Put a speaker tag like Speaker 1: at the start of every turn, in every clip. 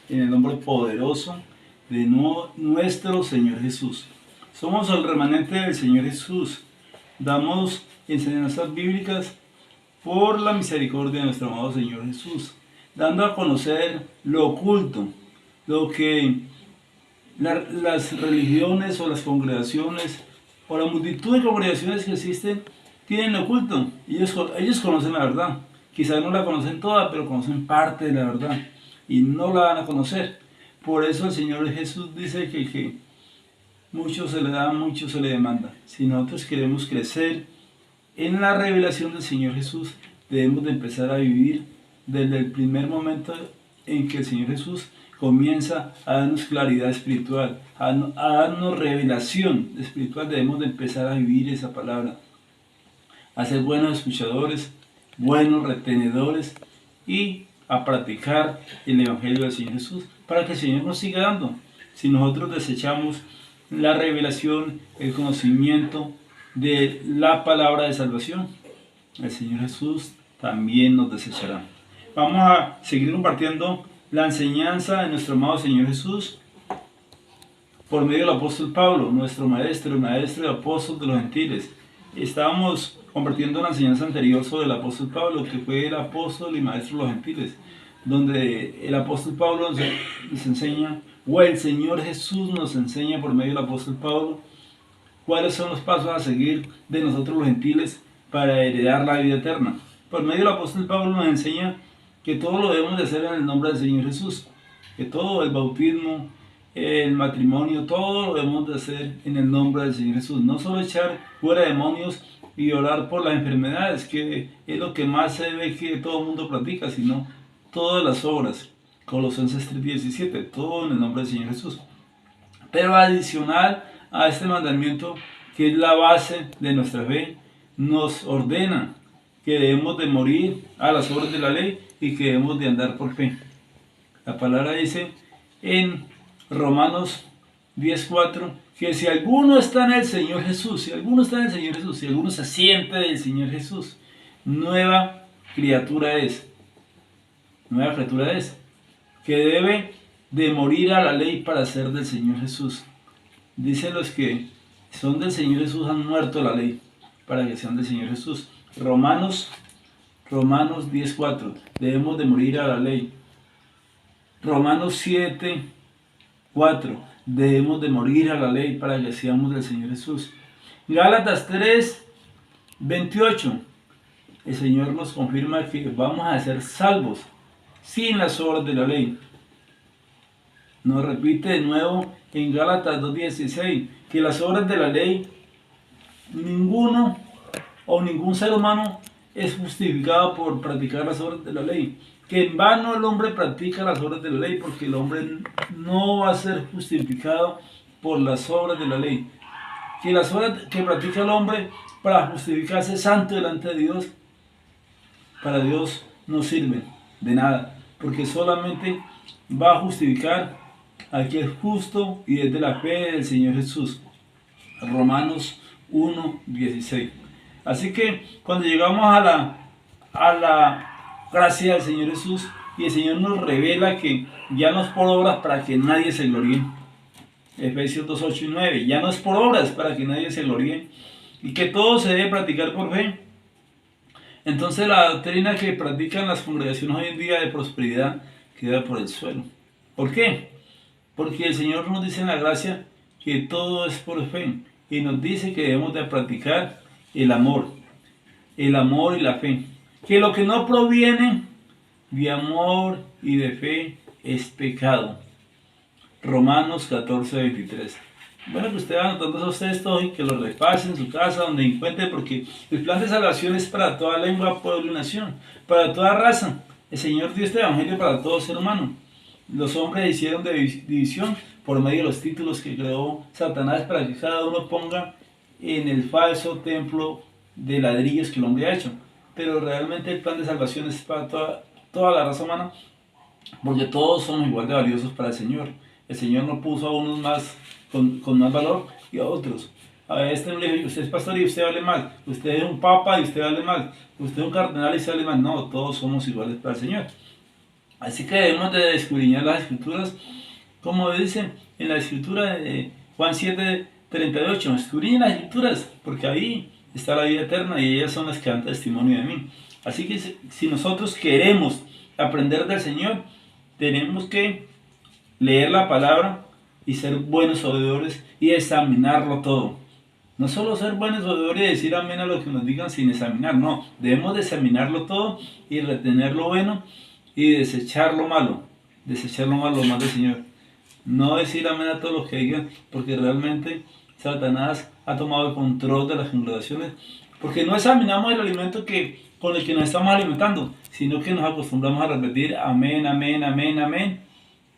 Speaker 1: en el nombre poderoso de nuestro Señor Jesús. Somos el remanente del Señor Jesús. Damos enseñanzas bíblicas por la misericordia de nuestro amado Señor Jesús, dando a conocer lo oculto, lo que las religiones o las congregaciones o la multitud de congregaciones que existen tienen oculto. Ellos conocen la verdad. Quizás no la conocen toda, pero conocen parte de la verdad y no la van a conocer. Por eso el Señor Jesús dice que mucho se le da, mucho se le demanda. Si nosotros queremos crecer en la revelación del Señor Jesús, debemos de empezar a vivir desde el primer momento en que el Señor Jesús comienza a darnos claridad espiritual, a darnos revelación espiritual. Debemos de empezar a vivir esa palabra, a ser buenos escuchadores, buenos retenedores y a practicar el Evangelio del Señor Jesús para que el Señor nos siga dando. Si nosotros desechamos la revelación, el conocimiento de la palabra de salvación, el Señor Jesús también nos desechará. Vamos a seguir compartiendo la enseñanza de nuestro amado Señor Jesús por medio del apóstol Pablo, nuestro maestro, el maestro y apóstol de los gentiles. Estábamos compartiendo la enseñanza anterior sobre el apóstol Pablo, que fue el apóstol y maestro de los gentiles, donde el apóstol Pablo nos enseña, o el Señor Jesús nos enseña por medio del apóstol Pablo, cuáles son los pasos a seguir de nosotros los gentiles para heredar la vida eterna. Por medio del apóstol Pablo nos enseña que todo lo debemos de hacer en el nombre del Señor Jesús, que todo el bautismo, el matrimonio, todo lo debemos de hacer en el nombre del Señor Jesús. No solo echar fuera demonios y orar por las enfermedades, que es lo que más se ve que todo el mundo practica, sino todas las obras. Colosenses 3:17, todo en el nombre del Señor Jesús. Pero adicional a este mandamiento, que es la base de nuestra fe, nos ordena que debemos de morir a las obras de la ley y que debemos de andar por fe. La palabra dice en Romanos 10:4 que si alguno está en el Señor Jesús, si alguno se siente del Señor Jesús, nueva criatura es, que debe de morir a la ley para ser del Señor Jesús. Dicen los que son del Señor Jesús han muerto a la ley para que sean del Señor Jesús. Romanos 10:4, debemos de morir a la ley. Romanos 7:4, debemos de morir a la ley para que seamos del Señor Jesús. Gálatas 3:28, el Señor nos confirma que vamos a ser salvos sin las obras de la ley. Nos repite de nuevo en Gálatas 2:16 que las obras de la ley, ningún ser humano es justificado por practicar las obras de la ley. Que en vano el hombre practica las obras de la ley, porque el hombre no va a ser justificado por las obras de la ley. Que las obras que practica el hombre para justificarse santo delante de Dios, para Dios no sirven de nada, porque solamente va a justificar al que es justo y es de la fe del Señor Jesús. Romanos 1:16. Así que cuando llegamos a la gracia del Señor Jesús y el Señor nos revela que ya no es por obras para que nadie se gloríe. Efesios 2:8-9, ya no es por obras para que nadie se gloríe y que todo se debe practicar por fe. Entonces la doctrina que practican las congregaciones hoy en día de prosperidad queda por el suelo. ¿Por qué? Porque el Señor nos dice en la gracia que todo es por fe y nos dice que debemos de practicar el amor y la fe. Que lo que no proviene de amor y de fe es pecado. Romanos 14:23. Bueno, que usted va anotando esos textos y que los repase en su casa, donde encuentre, porque el plan de salvación es para toda lengua, pueblo y nación, para toda raza. El Señor dio este evangelio para todo ser humano. Los hombres hicieron división por medio de los títulos que creó Satanás para que cada uno ponga en el falso templo de ladrillos que el hombre ha hecho. Pero realmente el plan de salvación es para toda la raza humana, porque todos somos igual de valiosos para el Señor. El Señor no puso a unos más con más valor y a otros. A este no le dijo, usted es pastor y usted vale más, usted es un papa y usted vale más, usted es un cardenal y usted vale más. No, todos somos iguales para el Señor. Así que debemos de escudriñar las escrituras, como dice en la escritura de Juan 7:38, escudriñen las escrituras, porque ahí está la vida eterna y ellas son las que dan testimonio de mí. Así que si nosotros queremos aprender del Señor, tenemos que leer la palabra y ser buenos oidores y examinarlo todo. No solo ser buenos oidores y decir amén a lo que nos digan sin examinar, no. Debemos de examinarlo todo y retener lo bueno y desechar lo malo. Desechar lo malo más del Señor. No decir amén a todo lo que digan, porque realmente Satanás ha tomado el control de las congregaciones, porque no examinamos el alimento con el que nos estamos alimentando, sino que nos acostumbramos a repetir amén, amén, amén, amén,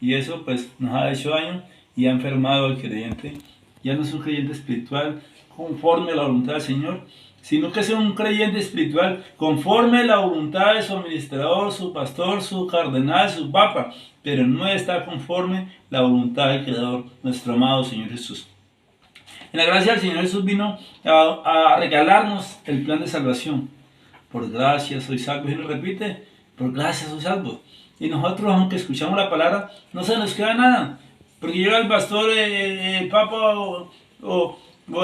Speaker 1: y eso pues nos ha hecho daño y ha enfermado al creyente. Ya no es un creyente espiritual conforme a la voluntad del Señor, sino que es un creyente espiritual conforme a la voluntad de su administrador, su pastor, su cardenal, su papa, pero no está conforme a la voluntad del Creador, nuestro amado Señor Jesús. En la gracia del Señor Jesús vino a regalarnos el plan de salvación. Por gracia soy salvo, y lo repite, por gracia soy salvo. Y nosotros, aunque escuchamos la palabra, no se nos queda nada, porque llega el pastor, el papa o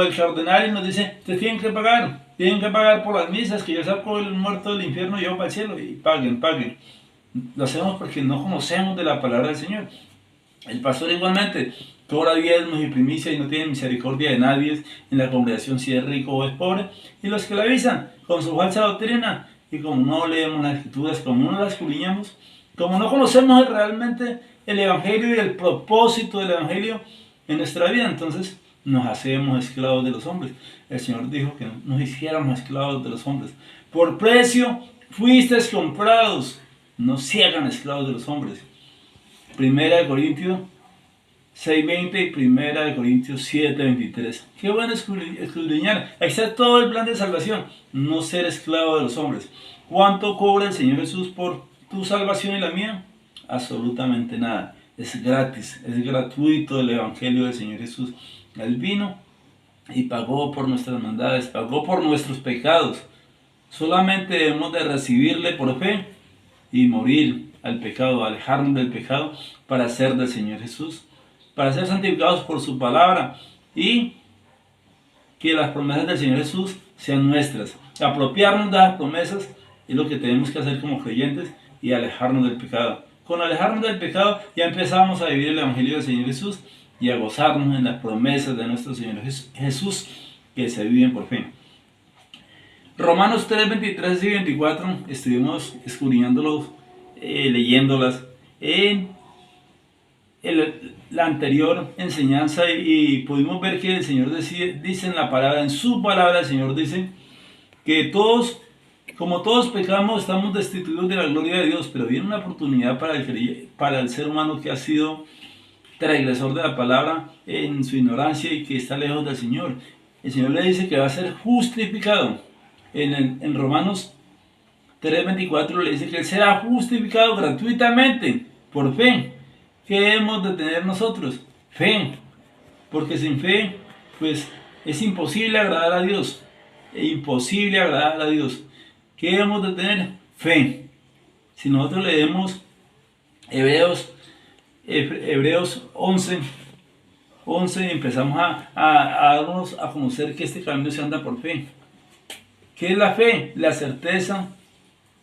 Speaker 1: el cardenal y nos dice, ustedes tienen que pagar por las misas, que yo saco el muerto del infierno y yo para el cielo, y paguen. Lo hacemos porque no conocemos de la palabra del Señor. El pastor igualmente cobra diezmos y primicias y no tiene misericordia de nadie en la congregación, si es rico o es pobre, y los que la avisan con su falsa doctrina, y como no leemos las escrituras, como no las escudriñamos, como no conocemos realmente el evangelio y el propósito del evangelio en nuestra vida, entonces nos hacemos esclavos de los hombres. El Señor dijo que nos hiciéramos esclavos de los hombres. Por precio fuisteis comprados, no se hagan esclavos de los hombres. Primera de Corintios 6:20 y Primera de Corintios 7:23. Qué bueno escudriñar. Ahí está todo el plan de salvación. No ser esclavo de los hombres. ¿Cuánto cobra el Señor Jesús por tu salvación y la mía? Absolutamente nada. Es gratis, es gratuito el Evangelio del Señor Jesús. Él vino y pagó por nuestras maldades, pagó por nuestros pecados. Solamente debemos de recibirle por fe y morir al pecado, alejarnos del pecado para ser del Señor Jesús, para ser santificados por su palabra y que las promesas del Señor Jesús sean nuestras. Apropiarnos de las promesas es lo que tenemos que hacer como creyentes y alejarnos del pecado. Con alejarnos del pecado ya empezamos a vivir el Evangelio del Señor Jesús y a gozarnos en las promesas de nuestro Señor Jesús que se viven por fe. Romanos 3:23 y 24 estuvimos escudriñándolos, leyéndolas en la anterior enseñanza y pudimos ver que el Señor dice en la palabra, en su palabra el Señor dice que todos, como todos pecamos, estamos destituidos de la gloria de Dios, pero viene una oportunidad para el ser humano que ha sido transgresor de la palabra en su ignorancia y que está lejos del Señor. El Señor le dice que va a ser justificado. En Romanos 3:24 le dice que Él será justificado gratuitamente por fe. ¿Qué debemos de tener nosotros? Fe. Porque sin fe, pues es imposible agradar a Dios. Es imposible agradar a Dios. ¿Qué debemos de tener? Fe. Si nosotros leemos Hebreos 11 empezamos a darnos a conocer que este camino se anda por fe. ¿Qué es la fe? La certeza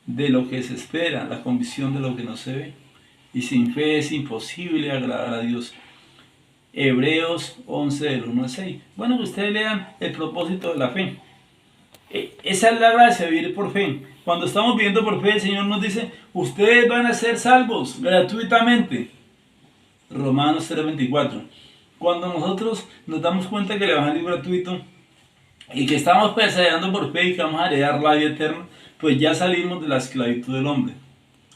Speaker 1: de lo que se espera, la convicción de lo que no se ve. Y sin fe es imposible agradar a Dios. Hebreos 11, del 1 al 6. Bueno, que ustedes lean el propósito de la fe. Esa es la gracia de vivir por fe. Cuando estamos viviendo por fe, el Señor nos dice, ustedes van a ser salvos gratuitamente. Romanos 3:24. Cuando nosotros nos damos cuenta que el Evangelio es gratuito y que estamos perseverando por fe y que vamos a heredar la vida eterna, pues ya salimos de la esclavitud del hombre.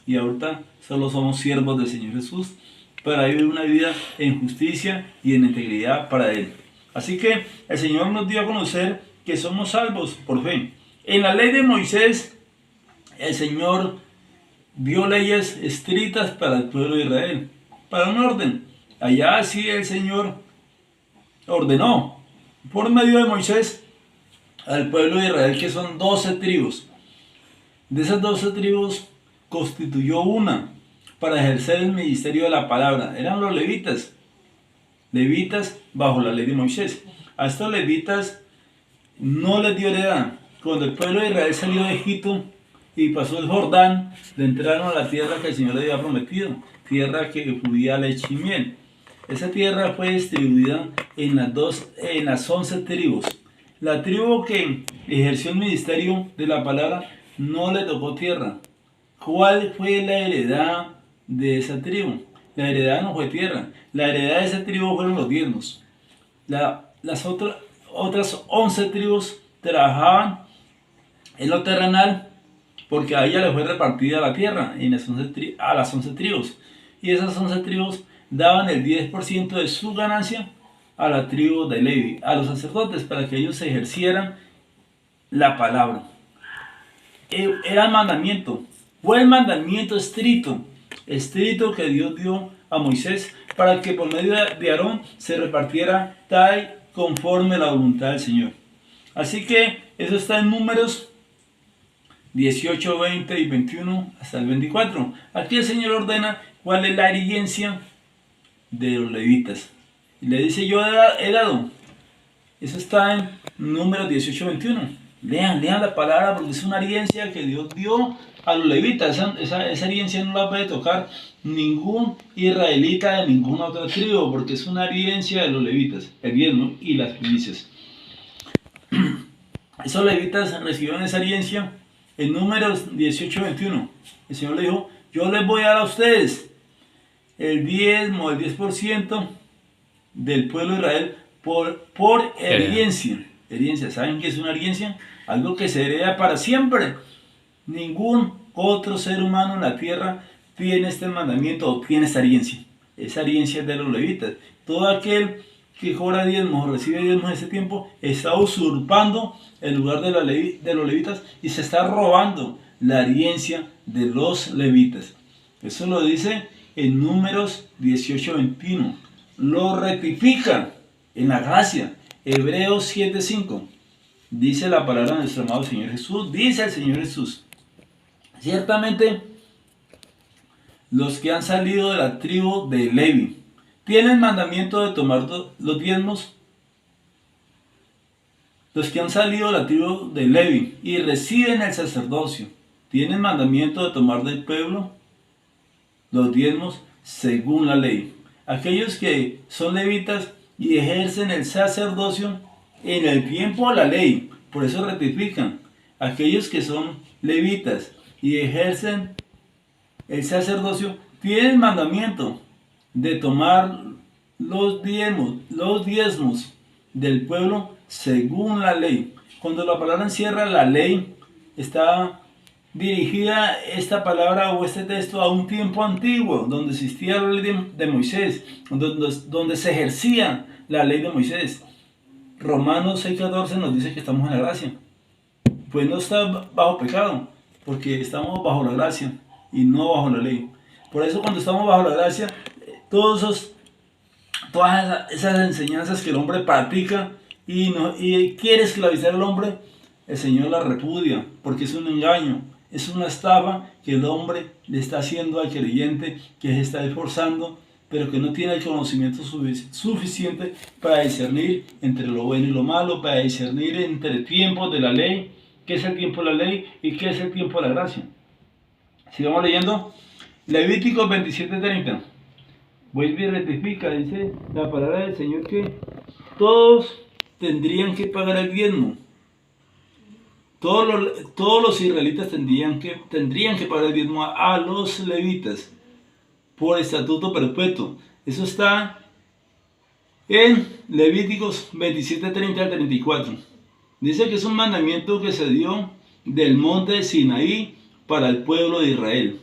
Speaker 1: Y ahorita solo somos siervos del Señor Jesús para vivir una vida en justicia y en integridad para Él. Así que el Señor nos dio a conocer que somos salvos por fe. En la ley de Moisés, el Señor dio leyes estrictas para el pueblo de Israel, para un orden. Allá sí el Señor ordenó por medio de Moisés al pueblo de Israel, que son 12 tribus. De esas 12 tribus constituyó una para ejercer el ministerio de la palabra. Eran los levitas, levitas bajo la ley de Moisés. A estos levitas no les dio heredad. Cuando el pueblo de Israel salió de Egipto y pasó el Jordán, le entraron a la tierra que el Señor le había prometido, tierra que fluía leche y miel. Esa tierra fue distribuida en las 11 tribus. La tribu que ejerció el ministerio de la palabra no le tocó tierra. ¿Cuál fue la heredad de esa tribu? La heredad no fue tierra. La heredad de esa tribu fueron los diezmos. Las otras 11 tribus trabajaban en lo terrenal, porque a ella le fue repartida la tierra a las 11 tribus. Y esas 11 tribus daban el 10% de su ganancia a la tribu de Levi, a los sacerdotes, para que ellos ejercieran la palabra. Era el mandamiento, fue el mandamiento estricto que Dios dio a Moisés para que por medio de Aarón se repartiera tal conforme la voluntad del Señor. Así que eso está en Números 18, 20 y 21 hasta el 24. Aquí el Señor ordena cuál es la herencia de los levitas. Y le dice: yo he dado. Eso está en Números 18, 21. Lean la palabra, porque es una herencia que Dios dio a los levitas. Esa herencia no la puede tocar ningún israelita de ninguna otra tribu, porque es una herencia de los levitas, el diezmo y las primicias. Esos levitas recibieron esa herencia en Números 18, 21. El Señor le dijo: yo les voy a dar a ustedes el diezmo, el 10% del pueblo de Israel por herencia. Herencia, ¿saben qué es una herencia? Algo que se hereda para siempre. Ningún otro ser humano en la tierra tiene este mandamiento o tiene esta herencia. Esa herencia es de los levitas. Todo aquel que cobra diezmos o recibe diezmos en ese tiempo está usurpando el lugar de los levitas y se está robando la herencia de los levitas. Eso lo dice en Números 18, 21. Lo rectifica en la gracia. Hebreos 7, 5. Dice la palabra de nuestro amado Señor Jesús. Dice el Señor Jesús: ciertamente los que han salido de la tribu de Levi tienen mandamiento de tomar los diezmos. Los que han salido de la tribu de Levi y reciben el sacerdocio tienen mandamiento de tomar del pueblo los diezmos según la ley. Aquellos que son levitas y ejercen el sacerdocio en el tiempo de la ley, por eso rectifican. Aquellos que son levitas y ejercen el sacerdocio tienen mandamiento de tomar los diezmos del pueblo según la ley. Cuando la palabra encierra la ley, está dirigida esta palabra o este texto a un tiempo antiguo, donde existía la ley de Moisés, donde se ejercía la ley de Moisés. Romanos 6:14 nos dice que estamos en la gracia. Pues no está bajo pecado, porque estamos bajo la gracia y no bajo la ley. Por eso cuando estamos bajo la gracia, todas esas enseñanzas que el hombre practica y quiere esclavizar al hombre, el Señor las repudia, porque es un engaño. Es una estafa que el hombre le está haciendo al creyente, que se está esforzando, pero que no tiene el conocimiento suficiente para discernir entre lo bueno y lo malo, para discernir entre tiempos de la ley, qué es el tiempo de la ley y qué es el tiempo de la gracia. Sigamos leyendo. Levítico 27:30. Vuelve y rectifica, dice la palabra del Señor que todos tendrían que pagar el diezmo. Todos los israelitas tendrían que pagar el diezmo a los levitas por estatuto perpetuo. Eso está en Levíticos 27:30 al 34. Dice que es un mandamiento que se dio del monte de Sinaí para el pueblo de Israel.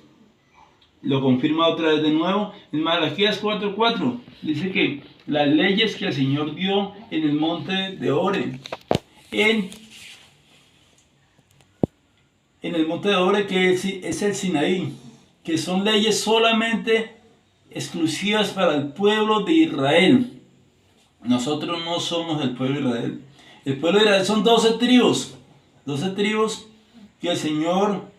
Speaker 1: Lo confirma otra vez de nuevo en Malaquías 4:4. Dice que las leyes que el Señor dio en el monte de Ore, en el monte de Ore, que es el Sinaí, que son leyes solamente exclusivas para el pueblo de Israel. Nosotros no somos el pueblo de Israel. El pueblo de Israel son 12 tribus que el Señor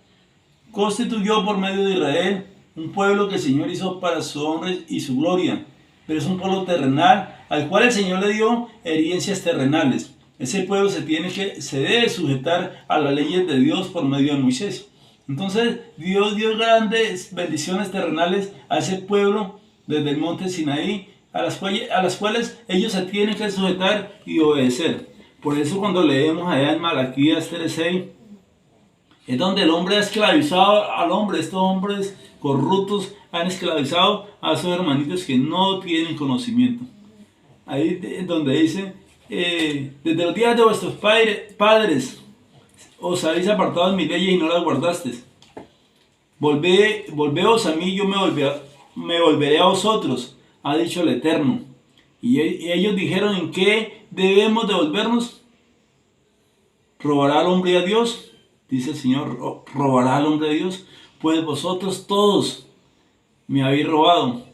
Speaker 1: constituyó por medio de Israel un pueblo que el Señor hizo para su honra y su gloria, pero es un pueblo terrenal al cual el Señor le dio herencias terrenales. Ese pueblo se debe sujetar a las leyes de Dios por medio de Moisés. Entonces Dios dio grandes bendiciones terrenales a ese pueblo desde el monte Sinaí, a las cuales ellos se tienen que sujetar y obedecer. Por eso cuando leemos allá en Malaquías 3:6, es donde el hombre ha esclavizado al hombre. Estos hombres corruptos han esclavizado a sus hermanitos que no tienen conocimiento. Ahí es donde dice, desde los días de vuestros padres os habéis apartado de mis leyes y no las guardasteis. Volveos a mí, yo me volveré a vosotros, ha dicho el Eterno. Y ellos dijeron, ¿en qué debemos devolvernos? ¿Robará al hombre a Dios? Dice el Señor, ¿robará al hombre a Dios? Pues vosotros todos me habéis robado.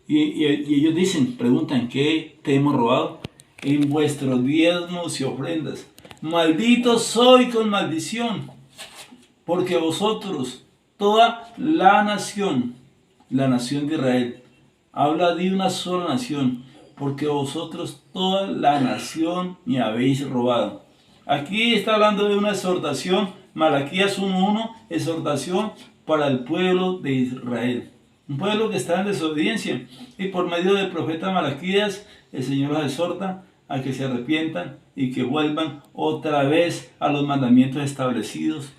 Speaker 1: Y ellos dicen, preguntan, ¿qué te hemos robado? En vuestros diezmos y ofrendas. Maldito soy con maldición, porque vosotros, toda la nación de Israel, habla de una sola nación, porque vosotros, toda la nación, me habéis robado. Aquí está hablando de una exhortación, Malaquías 1:1, exhortación para el pueblo de Israel. Un pueblo que está en desobediencia. Y por medio del profeta Malaquías, el Señor los exhorta a que se arrepientan y que vuelvan otra vez a los mandamientos establecidos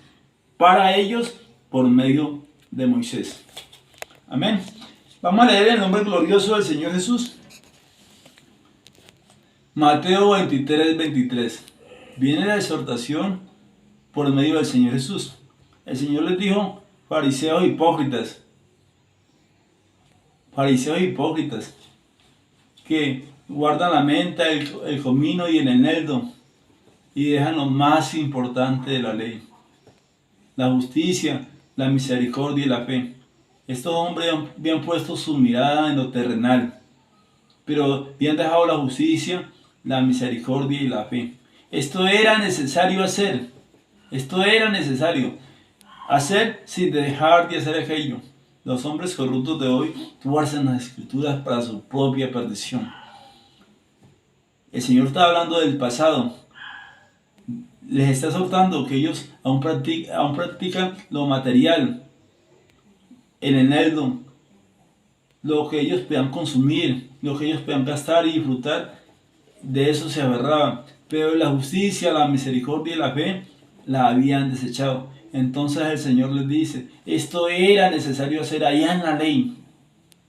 Speaker 1: para ellos por medio de Moisés. Amén. Vamos a leer el nombre glorioso del Señor Jesús. Mateo 23:23. Viene la exhortación por medio del Señor Jesús. El Señor les dijo, fariseos hipócritas, que guardan la menta, el comino y el eneldo, y dejan lo más importante de la ley, la justicia, la misericordia y la fe. Estos hombres habían puesto su mirada en lo terrenal, pero habían dejado la justicia, la misericordia y la fe. Esto era necesario hacer. Esto era necesario hacer sin dejar de hacer aquello. Los hombres corruptos de hoy tuercen las escrituras para su propia perdición. El Señor está hablando del pasado. Les está exhortando que ellos aún practican lo material, el eneldo, lo que ellos puedan consumir, lo que ellos puedan gastar y disfrutar, de eso se aferraban. Pero la justicia, la misericordia y la fe la habían desechado. Entonces el Señor les dice, esto era necesario hacer allá en la ley.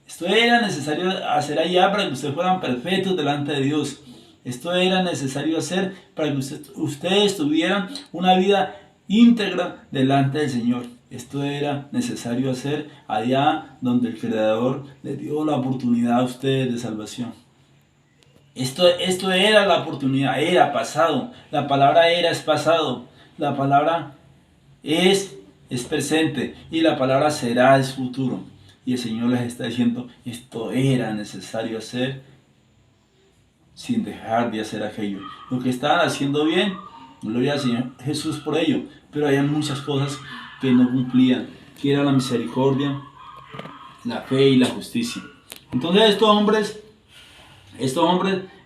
Speaker 1: Esto era necesario hacer allá para que ustedes fueran perfectos delante de Dios. Esto era necesario hacer para que ustedes tuvieran una vida íntegra delante del Señor. Esto era necesario hacer allá donde el Creador les dio la oportunidad a ustedes de salvación. Esto era la oportunidad, era pasado. La palabra era es pasado. La palabra es presente. Y la palabra será es futuro. Y el Señor les está diciendo, esto era necesario hacer sin dejar de hacer aquello. Lo que estaban haciendo bien, gloria al Señor Jesús por ello. Pero había muchas cosas que no cumplían, que era la misericordia, la fe y la justicia. Entonces estos hombres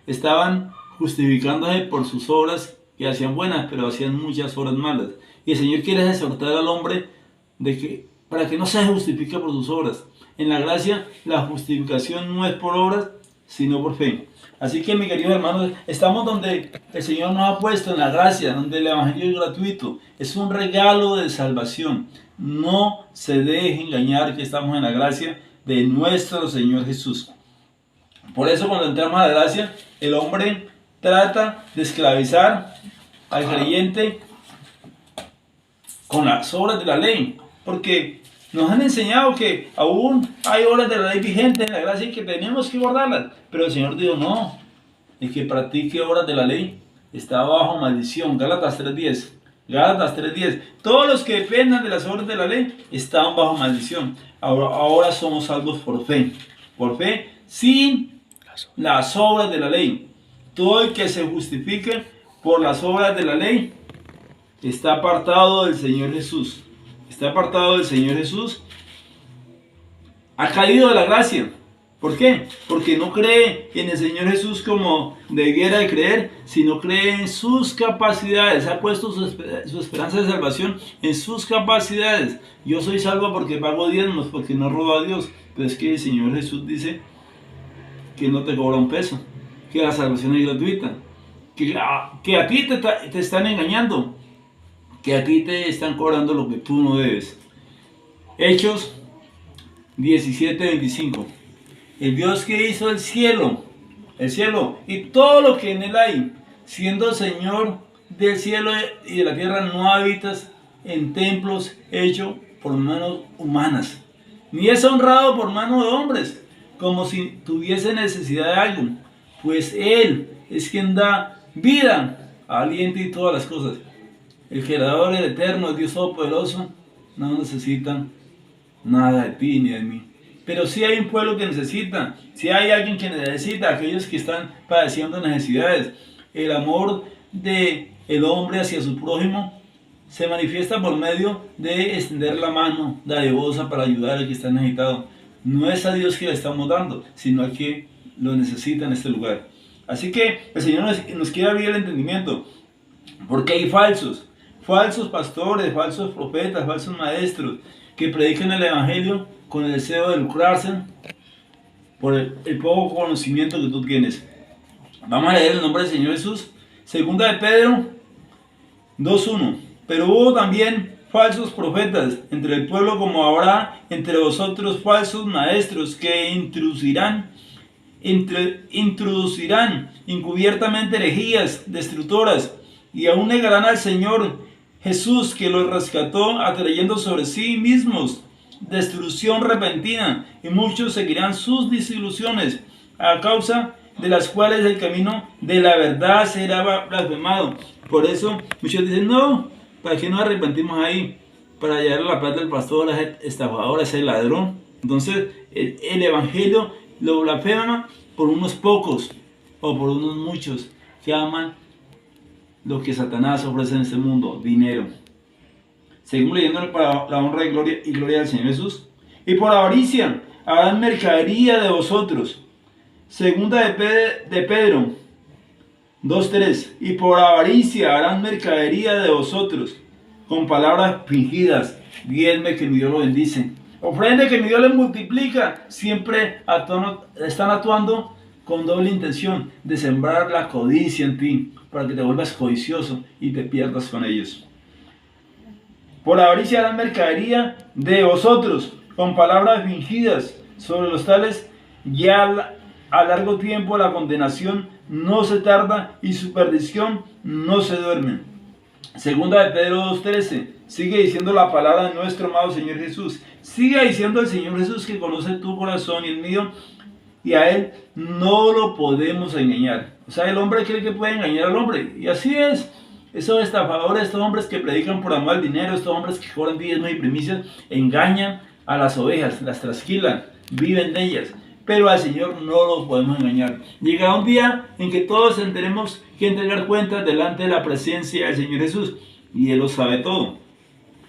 Speaker 1: estaban justificándose por sus obras que hacían buenas, pero hacían muchas obras malas. Y el Señor quiere exhortar al hombre para que no se justifique por sus obras. En la gracia, la justificación no es por obras, sino por fe. Así que, mis queridos hermanos, estamos donde el Señor nos ha puesto, en la gracia, donde el Evangelio es gratuito. Es un regalo de salvación. No se deje engañar que estamos en la gracia de nuestro Señor Jesús. Por eso, cuando entramos a la gracia, el hombre trata de esclavizar al creyente con las obras de la ley. Porque nos han enseñado que aún hay obras de la ley vigentes en la gracia y que tenemos que guardarlas. Pero el Señor dijo, no, el que practique obras de la ley está bajo maldición. Gálatas 3:10. Gálatas 3:10. Todos los que dependan de las obras de la ley están bajo maldición. Ahora somos salvos por fe. Por fe sin las obras de la ley. Todo el que se justifique por las obras de la ley está apartado del Señor Jesús. Está apartado del Señor Jesús ha caído de la gracia. ¿Por qué? Porque no cree en el Señor Jesús como debiera de creer, sino cree en sus capacidades. Ha puesto su esperanza de salvación en sus capacidades. Yo soy salvo porque pago diezmos, porque no robo a Dios. Pero es que el Señor Jesús dice que no te cobra un peso, que la salvación es gratuita, que a ti te están engañando, que a ti te están cobrando lo que tú no debes. Hechos 17:25. El Dios que hizo el cielo y todo lo que en él hay, siendo Señor del cielo y de la tierra, no habitas en templos hechos por manos humanas, ni es honrado por mano de hombres, como si tuviese necesidad de algo, pues Él es quien da vida, aliento y todas las cosas. El creador, el eterno, el Dios todopoderoso, no necesita nada de ti ni de mí. Pero sí hay un pueblo que necesita, sí hay alguien que necesita, aquellos que están padeciendo necesidades. El amor del hombre hacia su prójimo se manifiesta por medio de extender la mano dadivosa para ayudar al que está necesitado. No es a Dios que le estamos dando, sino al que lo necesita en este lugar. Así que el Señor nos quiere abrir el entendimiento, porque hay falsos pastores, falsos profetas, falsos maestros, que predican el Evangelio con el deseo de lucrarse por el poco conocimiento que tú tienes. Vamos a leer el nombre del Señor Jesús. Segunda de Pedro 2:1. Pero hubo también falsos profetas entre el pueblo, como habrá entre vosotros falsos maestros que introducirán encubiertamente herejías destructoras, y aún negarán al Señor Jesús, que los rescató, atrayendo sobre sí mismos destrucción repentina, y muchos seguirán sus desilusiones, a causa de las cuales el camino de la verdad será blasfemado. Por eso muchos dicen: no, ¿para qué nos arrepentimos ahí? Para llevar la plata del pastor, a ese estafador, a ese ladrón. Entonces el Evangelio lo blasfema por unos pocos o por unos muchos que aman lo que Satanás ofrece en este mundo: dinero. Seguimos leyendo para la honra y gloria del Señor Jesús. Y por avaricia harán mercadería de vosotros. Segunda de Pedro 2:3. Y por avaricia harán mercadería de vosotros, con palabras fingidas. Diezme, que mi Dios lo bendice. Ofrende, que mi Dios les multiplica. Siempre están actuando con doble intención de sembrar la codicia en ti, para que te vuelvas codicioso y te pierdas con ellos. Por avaricia harán mercadería de vosotros, con palabras fingidas. Sobre los tales ya a largo tiempo la condenación no se tarda, y su perdición no se duerme. Segunda de Pedro 2:13. Sigue diciendo la palabra de nuestro amado Señor Jesús. Sigue diciendo el Señor Jesús, que conoce tu corazón y el mío, y a Él no lo podemos engañar. O sea, el hombre cree que puede engañar al hombre, y así es. Esos estafadores, estos hombres que predican por amor al dinero, estos hombres que cobran diezmos y primicias, engañan a las ovejas, las trasquilan, viven de ellas. Pero al Señor no lo podemos engañar. Llegará un día en que todos tendremos que entregar cuentas delante de la presencia del Señor Jesús, y Él lo sabe todo.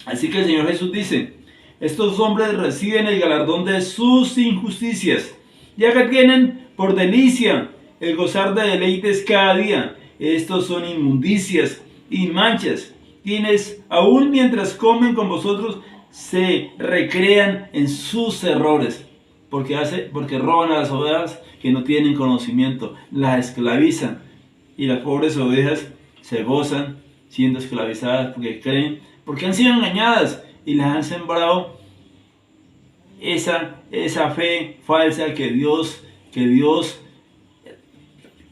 Speaker 1: Así que el Señor Jesús dice: estos hombres reciben el galardón de sus injusticias, ya que tienen por delicia el gozar de deleites cada día. Estos son inmundicias y manchas, quienes aún mientras comen con vosotros se recrean en sus errores, porque roban a las ovejas que no tienen conocimiento, las esclavizan, y las pobres ovejas se gozan siendo esclavizadas porque han sido engañadas, y les han sembrado esa fe falsa que Dios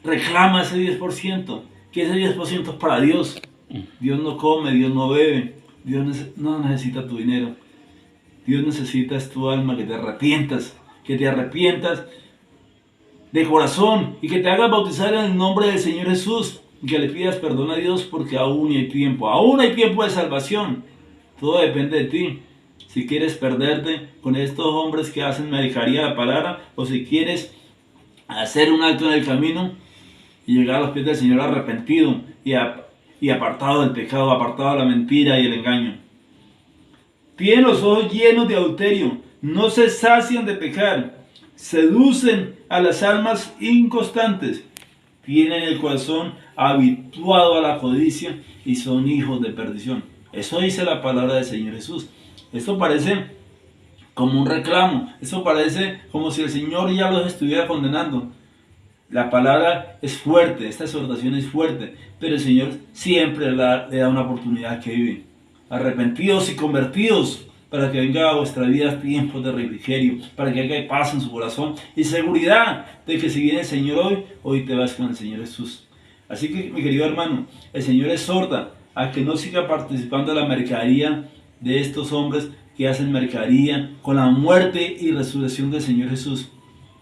Speaker 1: reclama, ese 10%, que ese 10% es para Dios. Dios no come, Dios no bebe, Dios no necesita tu dinero. Dios necesita tu alma, que te arrepientas de corazón, y que te hagas bautizar en el nombre del Señor Jesús, y que le pidas perdón a Dios, porque aún hay tiempo de salvación. Todo depende de ti. Si quieres perderte con estos hombres que hacen mercadería de la palabra, o si quieres hacer un alto en el camino y llegar a los pies del Señor arrepentido y apartado del pecado, apartado de la mentira y el engaño. Tienen los ojos llenos de adulterio, no se sacian de pecar, seducen a las almas inconstantes, tienen el corazón habituado a la codicia y son hijos de perdición. Eso dice la palabra del Señor Jesús. Esto parece como un reclamo, eso parece como si el Señor ya los estuviera condenando. La palabra es fuerte, esta exhortación es fuerte, pero el Señor siempre le da una oportunidad que vive. Arrepentidos y convertidos, para que venga a vuestra vida tiempos de refrigerio, para que haya paz en su corazón y seguridad de que si viene el Señor hoy te vas con el Señor Jesús. Así que, mi querido hermano, el Señor exhorta a que no siga participando de la mercadería de estos hombres que hacen mercadería con la muerte y resurrección del Señor Jesús,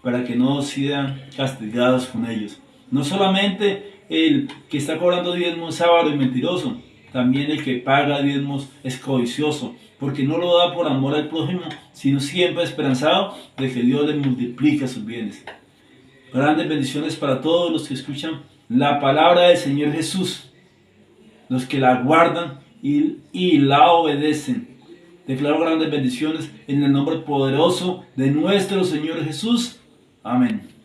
Speaker 1: para que no sean castigados con ellos. No solamente el que está cobrando diezmos es avaro y mentiroso, también el que paga diezmos es codicioso, porque no lo da por amor al prójimo, sino siempre esperanzado de que Dios le multiplique sus bienes. Grandes bendiciones para todos los que escuchan la palabra del Señor Jesús, los que la guardan y la obedecen. Declaro grandes bendiciones en el nombre poderoso de nuestro Señor Jesús. Amén.